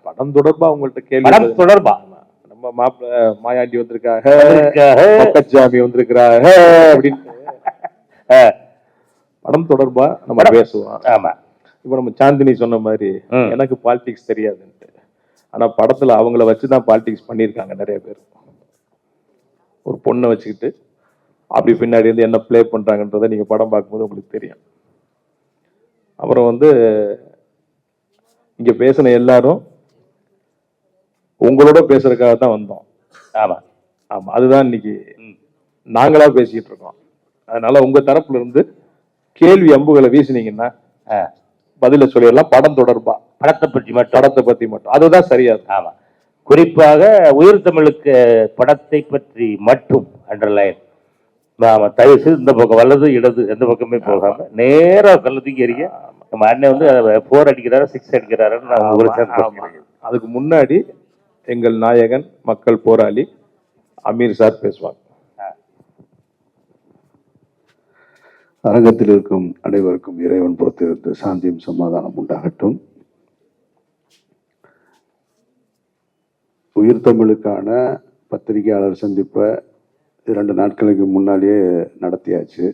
படம் தொடர்பா உங்கள்ட்ட கேள்வி படம் தொடர்பா நம்ம மாப்பிள்ள மாயாண்டி வந்திருக்காங்க, பக்கச்சாமி வந்திருக்கிறாங்க அப்படின்னு படம் தொடர்பா நம்ம பேசுவோம். ஆமா, இப்ப நம்ம சாந்தினி சொன்ன மாதிரி எனக்கு பாலிடிக்ஸ் தெரியாதுன்ட்டு, ஆனா படத்துல அவங்கள வச்சுதான் பாலிடிக்ஸ் பண்ணியிருக்காங்க நிறைய பேர். ஒரு பொண்ணை வச்சுக்கிட்டு அப்படி பின்னாடி இருந்து என்ன பிளே பண்றாங்கன்றதை நீங்க படம் பார்க்கும்போது உங்களுக்கு தெரியும். அப்புறம் வந்து இங்க பேசின எல்லாரும் உங்களோட பேசுறதுக்காக தான் வந்தோம். ஆமா ஆமா, அதுதான் இன்னைக்கு நாங்களா பேசிட்டு இருக்கோம். அதனால உங்க தரப்புல இருந்து கேள்வி அம்புகளை வீசினீங்கன்னா பதில சொல்லிடலாம். படம் தொடர்பா படத்தை பற்றி மட்டும் அதுதான் சரியா. ஆமா, குறிப்பாக உயிர் தமிழுக்கு படத்தை பற்றி மட்டும் அண்டர்லைன். நாம தயவு செய்து இந்த பக்கம் வலது இடது எந்த பக்கமே போகாம நேரா கல்லத்துக்கு எறிய நம்ம அண்ணன் வந்து 4 அடிக்கிறாரு 6 அடிக்கிறாருன்னு. அதுக்கு முன்னாடி எங்கள் நாயகன் மக்கள் போராளி அமீர் சார் பேசுவாங்க. அரங்கத்தில் இருக்கும் அனைவருக்கும் இறைவன் பொறுத்திருந்து சாந்தியும் சமாதானம் உண்டாகட்டும். உயிர் தமிழுக்கான பத்திரிகையாளர் சந்திப்பை 2 நாட்களுக்கு முன்னாலேயே நடத்தியாச்சு.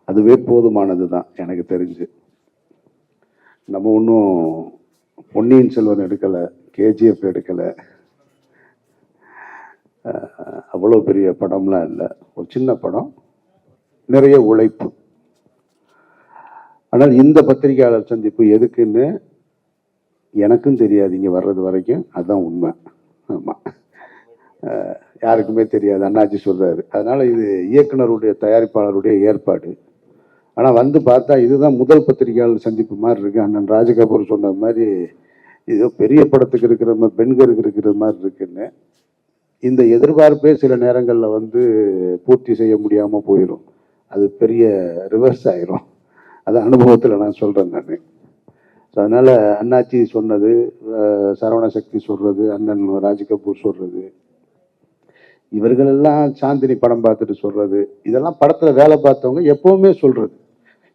அதுவே போதுமானது தான் எனக்கு தெரிஞ்சு. நம்ம ஒன்றும் பொன்னியின் செல்வன் எடுக்கலை, கேஜிஎஃப் எடுக்கலை, அவ்வளோ பெரிய படம்லாம் இல்லை. ஒரு சின்ன படம், நிறைய உழைப்பு. ஆனால் இந்த பத்திரிகையாளர் சந்திப்பு எதுக்குன்னு எனக்கும் தெரியாது இங்கே வர்றது வரைக்கும். அதுதான் உண்மை. ஆமாம், யாருக்குமே தெரியாது, அண்ணாச்சி சொல்கிறாரு. அதனால் இது இயக்குனருடைய தயாரிப்பாளருடைய ஏற்பாடு. ஆனால் வந்து பார்த்தா இதுதான் முதல் பத்திரிகையாளர் சந்திப்பு மாதிரி இருக்குது. அண்ணன் ராஜகபூர் சொன்ன மாதிரி இது பெரிய படத்துக்கு இருக்கிற மாதிரி, பெண்களுக்கு இருக்கிற மாதிரி இருக்குன்னு. இந்த எதிர்பார்ப்பே சில நேரங்களில் வந்து பூர்த்தி செய்ய முடியாமல் போயிடும். அது பெரிய ரிவர்ஸ் ஆயிரும். அது அனுபவத்தில் நான் சொல்கிறேன் நான். ஸோ அதனால் அண்ணாச்சி சொன்னது, சரவண சக்தி சொல்கிறது, அண்ணன் ராஜகபூர் சொல்கிறது, இவர்களெல்லாம் சாந்தினி படம் பார்த்துட்டு சொல்கிறது, இதெல்லாம் படத்தில் வேலை பார்த்தவங்க எப்போவுமே சொல்கிறது.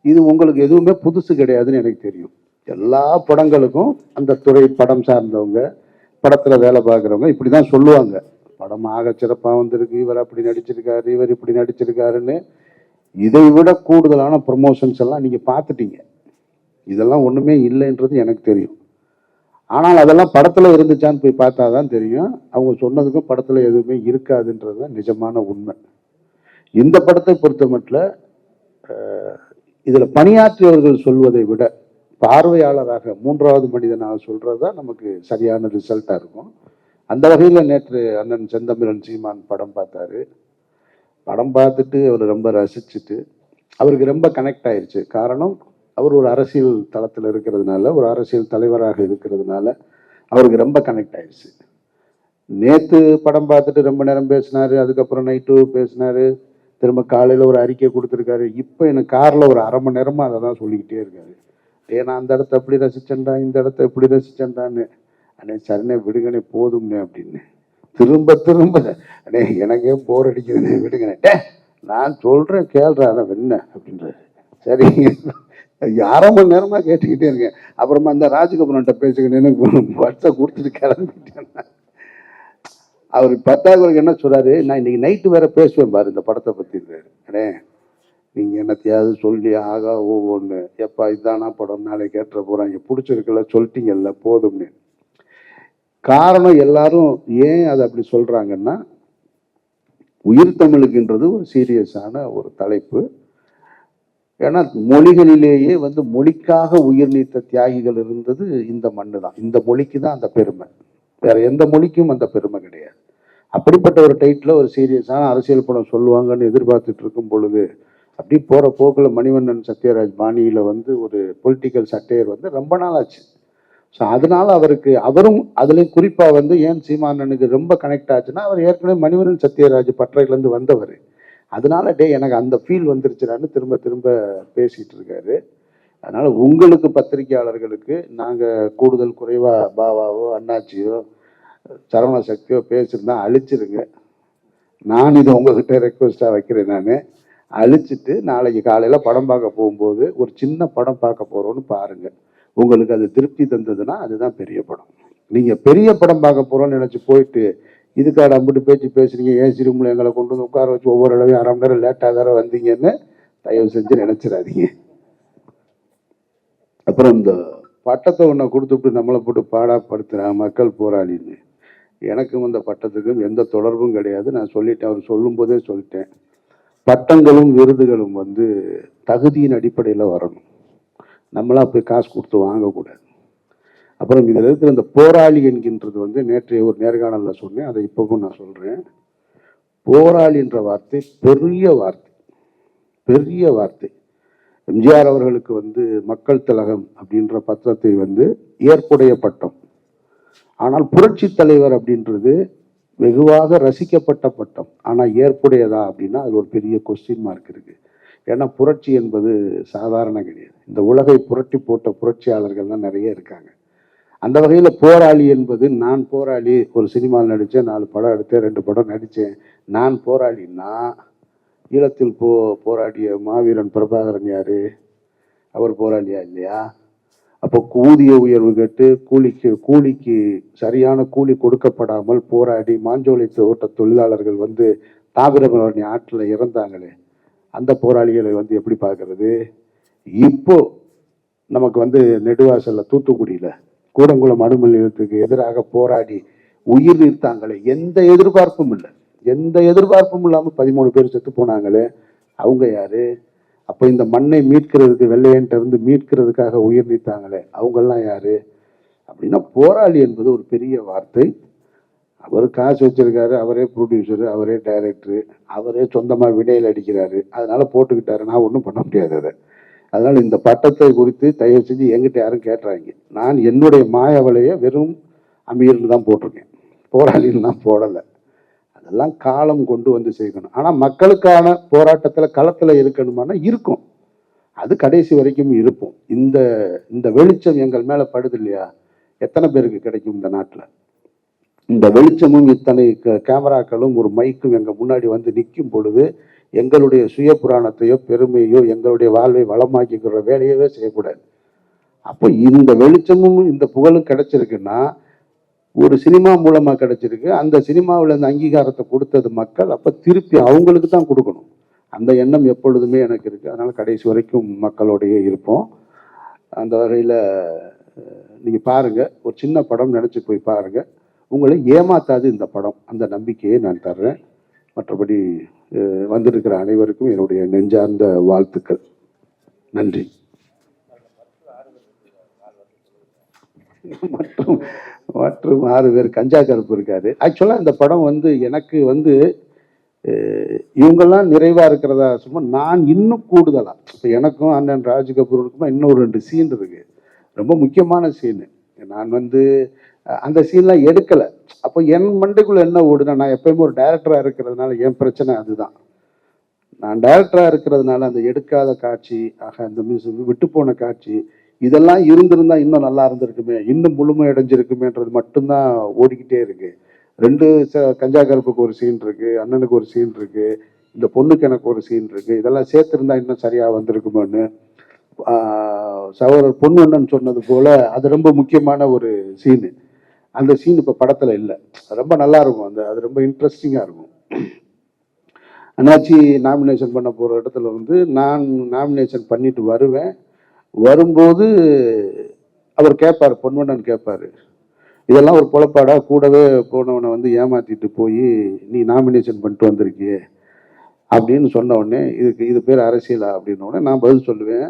இது உங்களுக்கு எதுவுமே புதுசு கிடையாதுன்னு எனக்கு தெரியும். எல்லா படங்களுக்கும் அந்த துறை படம் சார்ந்தவங்க, படத்தில் வேலை பார்க்குறவங்க இப்படி தான் சொல்லுவாங்க. படம் ஆக சிறப்பாக வந்திருக்கு, இவர் அப்படி நடிச்சிருக்காரு, இவர் இப்படி நடிச்சிருக்காருன்னு. இதை விட கூடுதலான ப்ரமோஷன்ஸ் எல்லாம் நீங்கள் பார்த்துட்டீங்க. இதெல்லாம் ஒன்றுமே இல்லைன்றது எனக்கு தெரியும். ஆனால் அதெல்லாம் படத்தில் இருந்துச்சான்னு போய் பார்த்தா தான் தெரியும். அவங்க சொன்னதுக்கும் படத்தில் எதுவுமே இருக்காதுன்றது தான் நிஜமான உண்மை. இந்த படத்தை பொறுத்த மட்டும் இதில் பணியாற்றியவர்கள் சொல்வதை விட பார்வையாளராக 3வது மனிதனாக சொல்கிறது தான் நமக்கு சரியான ரிசல்ட்டாக இருக்கும். அந்த வகையில் நேற்று அண்ணன் செந்தமிழன் சீமான் படம் பார்த்தாரு. படம் பார்த்துட்டு அவர் ரொம்ப ரசிச்சுட்டு அவருக்கு ரொம்ப கனெக்ட் ஆயிடுச்சு. காரணம், அவர் ஒரு அரசியல் தளத்தில் இருக்கிறதுனால, ஒரு அரசியல் தலைவராக இருக்கிறதுனால அவருக்கு ரொம்ப கனெக்ட் ஆயிடுச்சு. நேற்று படம் பார்த்துட்டு ரொம்ப நேரம் பேசினார். அதுக்கப்புறம் நைட்டு பேசினார். திரும்ப காலையில் ஒரு அறிக்கை கொடுத்துருக்காரு. இப்போ எனக்கு காரில் ஒரு 1/2 மணி நேரமாக அதை தான் சொல்லிக்கிட்டே இருக்காரு. நான் அந்த இடத்த எப்படி ரசிச்சேன்டா, இந்த இடத்த எப்படி ரசிச்சேன்டான்னு. அண்ணே சரிண்ணே விடுங்கண்ணே போதும்னே அப்படின்னு திரும்ப திரும்ப, அண்ணே எனக்கே போர் அடிக்குதுண்ணே விடுங்கண்ணே, நான் சொல்கிறேன் கேள்றாண்ணே என்ன அப்படின்றாரு. சரி 1/2 மணி நேரமாக கேட்டுக்கிட்டே இருக்கேன். அப்புறமா அந்த ராஜகபுரன்ட்ட பேசிக்கிட்டேன்னு வட்சை கொடுத்துட்டு கிளம்பிட்டேன். அவர் 10வது என்ன சொல்கிறாரு, நான் இன்னைக்கு நைட்டு வேற பேசுவேன் பாரு இந்த படத்தை பற்றி இருக்காரு. அண்ணே நீங்கள் என்னத்தையாவது சொல்லி ஆகா ஒவ்வொன்று எப்பா இதானா படம் நாளைக்கு கேட்டுற போகிறாங்க, பிடிச்சிருக்கல சொல்லிட்டீங்கல்ல போதும்னு. காரணம் எல்லாரும் ஏன் அதை அப்படி சொல்கிறாங்கன்னா, உயிர் தமிழுக்குன்றது ஒரு சீரியஸான ஒரு தலைப்பு. ஏன்னா மொழிகளிலேயே வந்து மொழிக்காக உயிர் நீத்த தியாகிகள் இருந்தது இந்த மண்ணு தான். இந்த மொழிக்கு தான் அந்த பெருமை, வேற எந்த மொழிக்கும் அந்த பெருமை கிடையாது. அப்படிப்பட்ட ஒரு டைட்டில் ஒரு சீரியஸான அரசியல் படம் சொல்லுவாங்கன்னு எதிர்பார்த்துட்டு இருக்கும் பொழுது, அப்படி போகிற போக்கில் மணிவண்ணன் சத்யராஜ் பாணியில் வந்து ஒரு பொலிட்டிக்கல் சட்டையர் வந்து ரொம்ப நாள் ஆச்சு. ஸோ அதனால அவரும் அதுலேயும் குறிப்பாக வந்து ஏன் சீமானனுக்கு ரொம்ப கனெக்ட் ஆச்சுன்னா, அவர் ஏற்கனவே மணிவண்ணன் சத்யராஜ் பற்றையிலேருந்து வந்தவர். அதனால எனக்கு அந்த ஃபீல் வந்துருச்சுடான்னு திரும்ப திரும்ப பேசிகிட்டு இருக்காரு. அதனால் உங்களுக்கு பத்திரிகையாளர்களுக்கு நாங்கள் கூடுதல் குறைவாக பாவாவோ அண்ணாச்சியோ சரவண சக்தியோ பேசியிருந்தா அழிச்சிருங்க. நான் இது உங்ககிட்ட ரெக்வஸ்ட்டாக வைக்கிறேன். நான் அழிச்சிட்டு நாளைக்கு காலையில் படம் பார்க்க போகும்போது ஒரு சின்ன படம் பார்க்க போகிறோன்னு பாருங்கள். உங்களுக்கு அது திருப்தி தந்ததுன்னா அதுதான் பெரிய படம். நீங்கள் பெரிய படம் பார்க்க போகிறோன்னு நினச்சி போயிட்டு இதுக்காக அம்பிட்டு பேச்சு பேசுறீங்க, ஏசி ரூமில் எங்களை கொண்டு வந்து உட்கார வச்சு ஒவ்வொரு அளவையும் அரை மணி நேரம் லேட்டாக வேற வந்தீங்கன்னு தயவு செஞ்சு நினச்சிடாதீங்க. அப்புறம் இந்த பட்டத்தை ஒன்றை கொடுத்துட்டு நம்மளை போட்டு பாடாப்படுத்துகிறாங்க மக்கள் போராளின்னு. எனக்கும் இந்த பட்டத்துக்கும் எந்த தொடர்பும் கிடையாது. நான் சொல்லிட்டேன், அவர் சொல்லும் போதே சொல்லிட்டேன். பட்டங்களும் விருதுகளும் வந்து தகுதியின் அடிப்படையில் வரணும். நம்மளா போய் காசு கொடுத்து வாங்கக்கூடாது. அப்புறம் இதில் இருக்கிற இந்த போராளி என்கின்றது வந்து நேற்றைய ஒரு நேர்காணலில் சொன்னேன், அதை இப்பவும் நான் சொல்கிறேன். போராளின்ற வார்த்தை பெரிய வார்த்தை, பெரிய வார்த்தை. எம்ஜிஆர் அவர்களுக்கு வந்து மக்கள் திலகம் அப்படின்ற பத்திரத்தை வந்து ஏற்புடைய பட்டம். ஆனால் புரட்சி தலைவர் அப்படின்றது வெகுவாக ரசிக்கப்பட்ட பட்டம். ஆனால் ஏற்புடையதா அப்படின்னா அது ஒரு பெரிய கொஸ்டின் மார்க் இருக்கு. ஏன்னா புரட்சி என்பது சாதாரண கிடையாது. இந்த உலகை புரட்டி போட்ட புரட்சியாளர்கள்லாம் நிறைய இருக்காங்க. அந்த வகையில் போராளி என்பது, நான் போராளி, ஒரு சினிமாவில் நடித்தேன், 4 படம் எடுத்தேன், 2 படம் நடித்தேன், நான் போராளின்னா ஈழத்தில் போராடிய மாவீரன் பிரபாகரன் யாரு? அவர் போராளியா இல்லையா? அப்போ ஊதிய உயர்வு கேட்டு கூலிக்கு சரியான கூலி கொடுக்கப்படாமல் போராடி மாஞ்சோலை தோட்ட தொழிலாளர்கள் வந்து தாமிரபரணி ஆற்றில் இறந்தாங்களே, அந்த போராளிகளை வந்து எப்படி பார்க்கறது? இப்போ நமக்கு வந்து நெடுவாசல்ல தூத்துக்குடியில் கூடங்குளம் அணுமின் நிலையத்துக்கு எதிராக போராடி உயிர் நீர்த்தாங்களே, எந்த எதிர்பார்ப்பும் இல்லை, எந்த எதிர்பார்ப்பும் இல்லாமல் 13 பேர் செத்து போனாங்களே, அவங்க யாரு? அப்போ இந்த மண்ணை மீட்கிறதுக்கு, வெள்ளையன்ட்ட இருந்து மீட்கிறதுக்காக உயிர் நீத்தாங்களே, அவங்கெல்லாம் யாரு? அப்படின்னா போராளி என்பது ஒரு பெரிய வார்த்தை. அவர் காசு வச்சிருக்காரு, அவரே ப்ரொடியூசரு, அவரே டைரக்டரு, அவரே சொந்தமாக வினையில் அடிக்கிறாரு, அதனால போட்டுக்கிட்டாரு. நான் ஒன்றும் பண்ண முடியாது அதை. அதனால் இந்த பட்டத்தை குறித்து தயவு செஞ்சு எங்கிட்ட யாரும் கேட்டுறாங்க. நான் என்னுடைய மாயவலையை வெறும் அமீர்னு தான் போட்டிருக்கேன், போராளின்னு தான் போடலை. அதெல்லாம் காலம் கொண்டு வந்து சேர்க்கணும். ஆனால் மக்களுக்கான போராட்டத்தில் களத்தில் இருக்கணுமானா இருக்கும், அது கடைசி வரைக்கும் இருப்போம். இந்த வெளிச்சம் எங்கள் மேலே படுது இல்லையா, எத்தனை பேருக்கு கிடைக்கும் இந்த நாட்டில்? இந்த வெளிச்சமும் இத்தனை கேமராக்களும் ஒரு மைக்கும் எங்கள் முன்னாடி வந்து நிற்கும் பொழுது எங்களுடைய சுய புராணத்தையோ பெருமையோ எங்களுடைய வாழ்வை வளமாக்கிக்கிற வேலையவே செய்யக்கூடாது. அப்போ இந்த வெளிச்சமும் இந்த புகழும் கிடைச்சிருக்குன்னா ஒரு சினிமா மூலமாக கிடைச்சிருக்கு. அந்த சினிமாவில் இந்த அங்கீகாரத்தை கொடுத்தது மக்கள், அப்போ திருப்பி அவங்களுக்கு தான் கொடுக்கணும். அந்த எண்ணம் எப்பொழுதுமே எனக்கு இருக்குது. அதனால் கடைசி வரைக்கும் மக்களோடையே இருப்போம். அந்த வகையில் நீங்கள் பாருங்கள், ஒரு சின்ன படம் நினச்சி போய் பாருங்கள், உங்களை ஏமாத்தாது இந்த படம், அந்த நம்பிக்கையை நான் தர்றேன். மற்றபடி வந்திருக்கிற அனைவருக்கும் என்னுடைய நெஞ்சார்ந்த வாழ்த்துக்கள். நன்றி. மற்றும் 6 பேர் கஞ்சா கருப்பு இருக்காரு. ஆக்சுவலாக இந்த படம் வந்து எனக்கு வந்து இவங்கெல்லாம் நிறைவாக இருக்கிறதா சும்மா, நான் இன்னும் கூடுதலாக இப்போ எனக்கும் அண்ணன் ராஜ் கபூருக்குமா இன்னும் 2 சீன் இருக்கு, ரொம்ப முக்கியமான சீனு. நான் வந்து அந்த சீன்லாம் எடுக்கலை. அப்போ என் மண்டைக்குள்ளே என்ன ஓடுனா, நான் எப்பயுமே ஒரு டைரக்டராக இருக்கிறதுனால என் பிரச்சனை அதுதான். நான் டைரக்டராக இருக்கிறதுனால அந்த எடுக்காத காட்சி, அந்த விட்டு போன காட்சி, இதெல்லாம் இருந்திருந்தா இன்னும் நல்லா இருந்திருக்குமே, இன்னும் முழுமை அடைஞ்சிருக்குமேன்றது மட்டும்தான் ஓடிக்கிட்டே இருக்கு. 2 கஞ்சா கருப்புக்கு ஒரு சீன் இருக்கு, அண்ணனுக்கு ஒரு சீன் இருக்கு, இந்த பொண்ணுக்கு எனக்கு ஒரு சீன் இருக்கு, இதெல்லாம் சேர்த்துருந்தா இன்னும் சரியாக வந்திருக்குமோன்னு சகோதரர் பொண்ணு சொன்னது போல அது ரொம்ப முக்கியமான ஒரு சீனு. அந்த சீன் இப்போ படத்தில் இல்லை, ரொம்ப நல்லா இருக்கும். அது ரொம்ப இன்ட்ரெஸ்டிங்காக இருக்கும். அண்ணாச்சி நாமினேஷன் பண்ண போகிற இடத்துல வந்து நான் நாமினேஷன் பண்ணிட்டு வரும்போது அவர் கேட்பார், பொன்வண்ணன் கேட்பார், இதெல்லாம் ஒரு பொழப்பாடா, கூடவே போனவனை வந்து ஏமாற்றிட்டு போய் நீ நாமினேஷன் பண்ணிட்டு வந்திருக்கியே அப்படின்னு சொன்ன உடனே, இது பேர் அரசியலா அப்படின்ன உடனே நான் பதில் சொல்லுவேன்,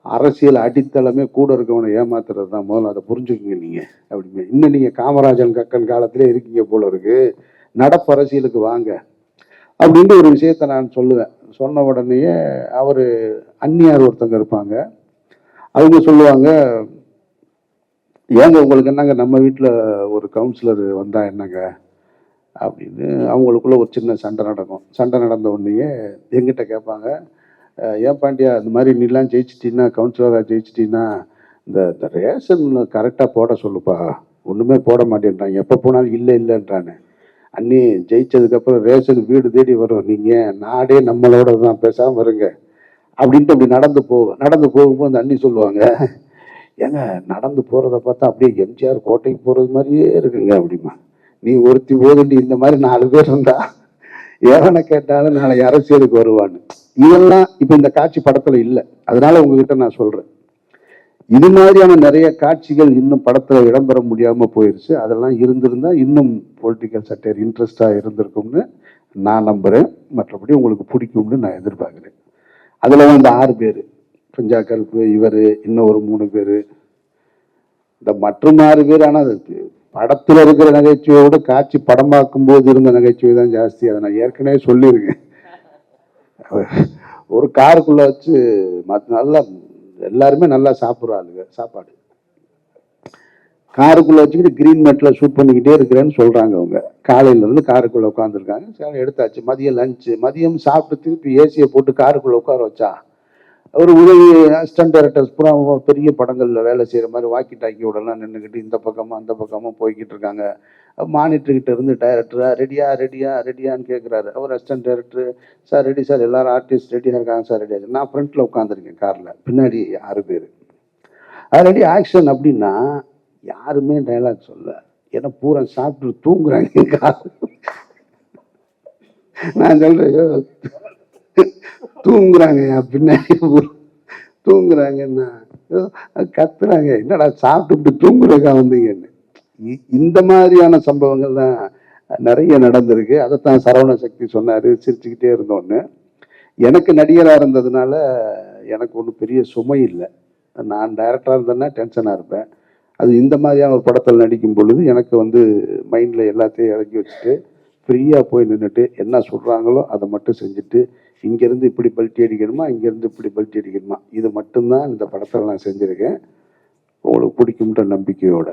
அரசியல் அடித்தளமே கூட இருக்கவனை ஏமாத்துறது தான், முதல்ல அதை புரிஞ்சுக்குங்க நீங்கள் அப்படிமே. இன்னும் நீங்கள் காமராஜன் கக்கன் காலத்திலே இருக்கீங்க போல இருக்கு, நடப்பு அரசியலுக்கு வாங்க அப்படின்ற ஒரு விஷயத்த நான் சொல்லுவேன். சொன்ன உடனேயே அவர் அந்நியார் ஒருத்தங்க இருப்பாங்க, அவங்க சொல்லுவாங்க, ஏங்க உங்களுக்கு என்னங்க நம்ம வீட்டில் ஒரு கவுன்சிலர் வந்தா என்னங்க அப்படின்னு. அவங்களுக்குள்ள ஒரு சின்ன சண்டை நடக்கும். சண்டை நடந்த உடனேயே எங்கிட்ட கேட்பாங்க, ஏன் பாண்டியா இந்த மாதிரி நீலாம் ஜெயிச்சிட்டின்னா, கவுன்சிலராக ஜெயிச்சிட்டின்னா இந்த ரேஷன் கரெக்டாக போட சொல்லுப்பா, ஒன்றுமே போட மாட்டேன்றாங்க, எப்போ போனாலும் இல்லைன்றானே, அண்ணி ஜெயிச்சதுக்கப்புறம் ரேஷன் வீடு தேடி வரும், நீங்கள் நாடே நம்மளோட தான், பேசாமல் வருங்க அப்படின்ட்டு அப்படி நடந்து போகும்போது அந்த அண்ணி சொல்லுவாங்க, ஏங்க நடந்து போகிறத பார்த்தா அப்படியே எம்ஜிஆர் கோட்டைக்கு போகிறது மாதிரியே இருக்குங்க அப்படிமா. நீ ஒருத்தி போதுண்டி, இந்த மாதிரி 4 பேர் இருந்தா எவனை கேட்டாலும் நாளை அரசியலுக்கு வருவான்னு. இதெல்லாம் இப்போ இந்த காட்சி படத்தில் இல்லை. அதனால உங்ககிட்ட நான் சொல்கிறேன், இது மாதிரியான நிறைய காட்சிகள் இன்னும் படத்தில் இடம்பெற முடியாமல் போயிடுச்சு. அதெல்லாம் இருந்திருந்தா இன்னும் பொலிட்டிக்கல் சட்டையர் இன்ட்ரெஸ்டாக இருந்திருக்கும்னு நான் நம்புகிறேன். மற்றபடி உங்களுக்கு பிடிக்கும்னு நான் எதிர்பார்க்குறேன். அதில் வந்து 6 பேர், பஞ்சா கருப்பு, இவர், இன்னும் ஒரு 3 பேர், இந்த மற்றும் 6 பேர். ஆனால் படத்தில் இருக்கிற நகைச்சுவையோட காட்சி படம் பார்க்கும்போது இருந்த நகைச்சுவை தான் ஜாஸ்தி. அதை நான் ஏற்கனவே சொல்லியிருக்கேன். ஒரு காருக்குள்ளே வச்சு நல்லா எல்லாருமே நல்லா சாப்பிட்றாளுங்க சாப்பாடு. காருக்குள்ளே வச்சுக்கிட்டு கிரீன் மேட்டில் ஷூட் பண்ணிக்கிட்டே இருக்கிறேன்னு சொல்கிறாங்க. அவங்க காலையிலேருந்து காருக்குள்ளே உட்காந்துருக்காங்க. சரி எடுத்தாச்சு. மதியம் லஞ்சு, மதியம் சாப்பிட்டு திருப்பி ஏசியை போட்டு காருக்குள்ளே உட்கார வச்சா ஒரு உதவி அசிஸ்டன்ட் டைரக்டர்ஸ் பூரா பெரிய படங்களில் வேலை செய்கிற மாதிரி வாக்கி டாக்கியோடலாம் நின்றுக்கிட்டு இந்த பக்கமும் அந்த பக்கமும் போய்கிட்டு இருக்காங்க. மானிட்டர்கிட்ட இருந்து டைரக்டரா ரெடியா ரெடியா ரெடியான்னு கேட்குறாரு. அவர் assistant director, sir ready sir, எல்லாரும் ஆர்டிஸ்ட் ரெடியாக இருக்காங்க சார், ரெடியாக. நான் ஃப்ரண்ட்டில் உட்காந்துருக்கேன் காரில், பின்னாடி 6 பேர். ரெடி ஆக்ஷன் அப்படின்னா யாருமே டைலாக் சொல்ல. ஏன்னா பூரா சாப்பிட்டு தூங்குறாங்க கார். நான் சொல்கிறேன் தூங்குறாங்க பின்னாடி தூங்குறாங்கன்னா கத்துறாங்க, என்னடா சாப்பிட்டு தூங்குறதுக்கா வந்தீங்கன்னு. இந்த மாதிரியான சம்பவங்கள் தான் நிறைய நடந்திருக்கு. அதைத்தான் சரவண சக்தி சொன்னார், சிரிச்சுக்கிட்டே இருந்தோன்னு. எனக்கு நடிகராக இருந்ததுனால எனக்கு ஒன்றும் பெரிய சுமை இல்லை. நான் டைரக்டராக இருந்தேன்னா டென்ஷனாக இருப்பேன். அது இந்த மாதிரியான ஒரு படத்தில் நடிக்கும் பொழுது எனக்கு வந்து மைண்டில் எல்லாத்தையும் இறக்கி வச்சுட்டு ஃப்ரீயாக போய் நின்றுட்டு என்ன சொல்கிறாங்களோ அதை மட்டும் செஞ்சுட்டு, இங்கேருந்து இப்படி பல்ட்டி அடிக்கணுமா, இங்கேருந்து இப்படி பல்ட்டி அடிக்கணுமா, இது மட்டும்தான் இந்த படத்தில் நான் செஞ்சுருக்கேன். உங்களுக்கு பிடிக்கும்ன்ற நம்பிக்கையோடு.